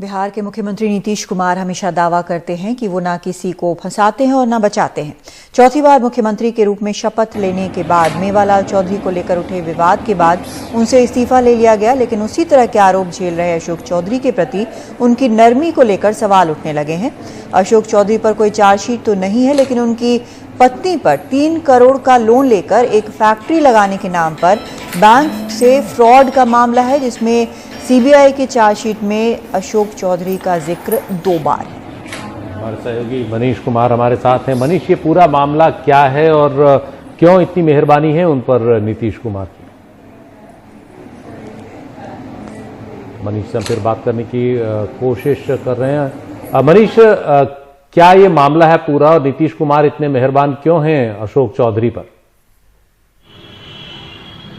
बिहार के मुख्यमंत्री नीतीश कुमार हमेशा दावा करते हैं कि वो ना किसी को फंसाते हैं और ना बचाते हैं। चौथी बार मुख्यमंत्री के रूप में शपथ लेने के बाद मेवालाल चौधरी को लेकर उठे विवाद के बाद उनसे इस्तीफा ले लिया गया, लेकिन उसी तरह के आरोप झेल रहे अशोक चौधरी के प्रति उनकी नरमी को लेकर सवाल उठने लगे हैं। अशोक चौधरी पर कोई चार्जशीट तो नहीं है, लेकिन उनकी पत्नी पर 3 करोड़ का लोन लेकर एक फैक्ट्री लगाने के नाम पर बैंक से फ्रॉड का मामला है, जिसमें सीबीआई की चार्जशीट में अशोक चौधरी का जिक्र 2 बार है। हमारे सहयोगी मनीष कुमार हमारे साथ हैं। मनीष, ये पूरा मामला क्या है और क्यों इतनी मेहरबानी है उन पर नीतीश कुमार की? मनीष से हम फिर बात करने की कोशिश कर रहे हैं। मनीष, क्या ये मामला है पूरा और नीतीश कुमार इतने मेहरबान क्यों हैं अशोक चौधरी पर?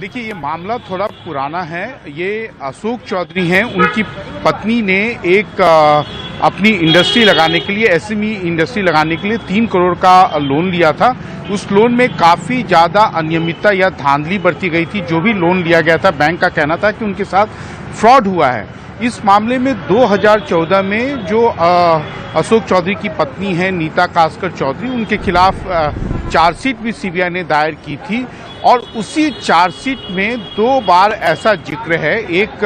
देखिए, ये मामला थोड़ा पुराना है। ये अशोक चौधरी हैं, उनकी पत्नी ने एक अपनी इंडस्ट्री लगाने के लिए, एसएमई इंडस्ट्री लगाने के लिए 3 करोड़ का लोन लिया था। उस लोन में काफ़ी ज़्यादा अनियमितता या धांधली बरती गई थी। जो भी लोन लिया गया था, बैंक का कहना था कि उनके साथ फ्रॉड हुआ है। इस मामले में 2014 में जो अशोक चौधरी की पत्नी है नीता कास्कर चौधरी, उनके खिलाफ चार्जशीट भी सीबीआई ने दायर की थी और उसी चार्जशीट में 2 बार ऐसा जिक्र है। एक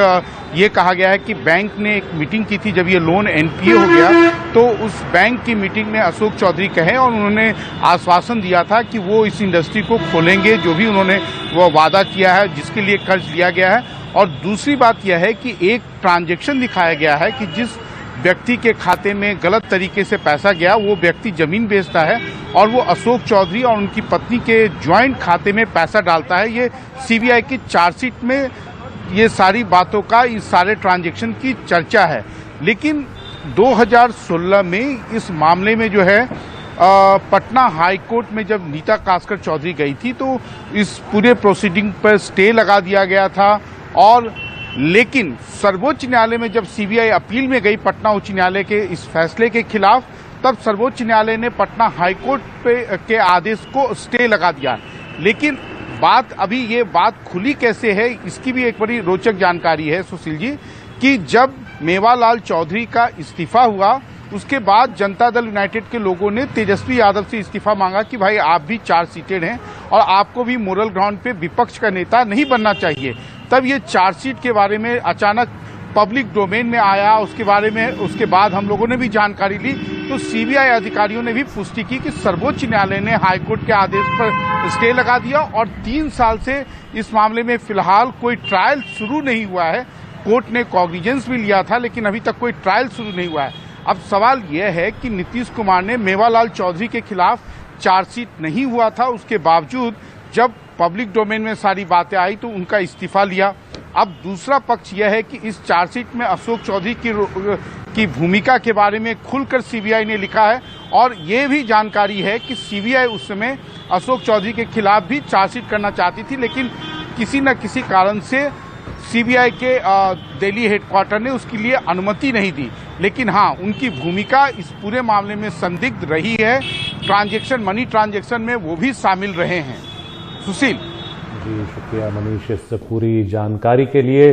ये कहा गया है कि बैंक ने एक मीटिंग की थी जब ये लोन एनपीए हो गया, तो उस बैंक की मीटिंग में अशोक चौधरी कहे और उन्होंने आश्वासन दिया था कि वो इस इंडस्ट्री को खोलेंगे, जो भी उन्होंने वो वादा किया है, जिसके लिए कर्ज लिया गया है। और दूसरी बात यह है कि एक ट्रांजैक्शन दिखाया गया है कि जिस व्यक्ति के खाते में गलत तरीके से पैसा गया, वो व्यक्ति जमीन बेचता है और वो अशोक चौधरी और उनकी पत्नी के ज्वाइंट खाते में पैसा डालता है। ये सीबीआई की चार्जशीट में ये सारी बातों का, इस सारे ट्रांजैक्शन की चर्चा है। लेकिन 2016 में इस मामले में जो है पटना हाई कोर्ट में जब नीता कास्कर चौधरी गई थी, तो इस पूरे प्रोसीडिंग पर स्टे लगा दिया गया था। और लेकिन सर्वोच्च न्यायालय में जब सीबीआई अपील में गई पटना उच्च न्यायालय के इस फैसले के खिलाफ, तब सर्वोच्च न्यायालय ने पटना हाईकोर्ट के आदेश को स्टे लगा दिया। लेकिन ये बात खुली कैसे है, इसकी भी एक बड़ी रोचक जानकारी है सुशील जी, कि जब मेवालाल चौधरी का इस्तीफा हुआ, उसके बाद जनता दल यूनाइटेड के लोगों ने तेजस्वी यादव से इस्तीफा मांगा कि भाई आप भी चार्ज सीटेड हैं और आपको भी मोरल ग्राउंड पे विपक्ष का नेता नहीं बनना चाहिए। तब ये चार्जशीट के बारे में अचानक पब्लिक डोमेन में आया, उसके बाद हम लोगों ने भी जानकारी ली, तो सीबीआई अधिकारियों ने भी पुष्टि की कि सर्वोच्च न्यायालय ने हाईकोर्ट के आदेश पर स्टे लगा दिया और 3 साल से इस मामले में फिलहाल कोई ट्रायल शुरू नहीं हुआ है। कोर्ट ने कॉग्निजेंस भी लिया था, लेकिन अभी तक कोई ट्रायल शुरू नहीं हुआ है। अब सवाल यह है कि नीतीश कुमार ने मेवालाल चौधरी के खिलाफ चार्जशीट नहीं हुआ था, उसके बावजूद जब पब्लिक डोमेन में सारी बातें आई तो उनका इस्तीफा लिया। अब दूसरा पक्ष यह है कि इस चार्जशीट में अशोक चौधरी की भूमिका के बारे में खुलकर सीबीआई ने लिखा है और ये भी जानकारी है कि सीबीआई उस समय अशोक चौधरी के खिलाफ भी चार्जशीट करना चाहती थी, लेकिन किसी न किसी कारण से सीबीआई के दिल्ली हेडक्वार्टर ने उसके लिए अनुमति नहीं दी। लेकिन हाँ, उनकी भूमिका इस पूरे मामले में संदिग्ध रही है। मनी ट्रांजैक्शन में वो भी शामिल रहे हैं। सुशील जी, शुक्रिया मनीष इस पूरी जानकारी के लिए।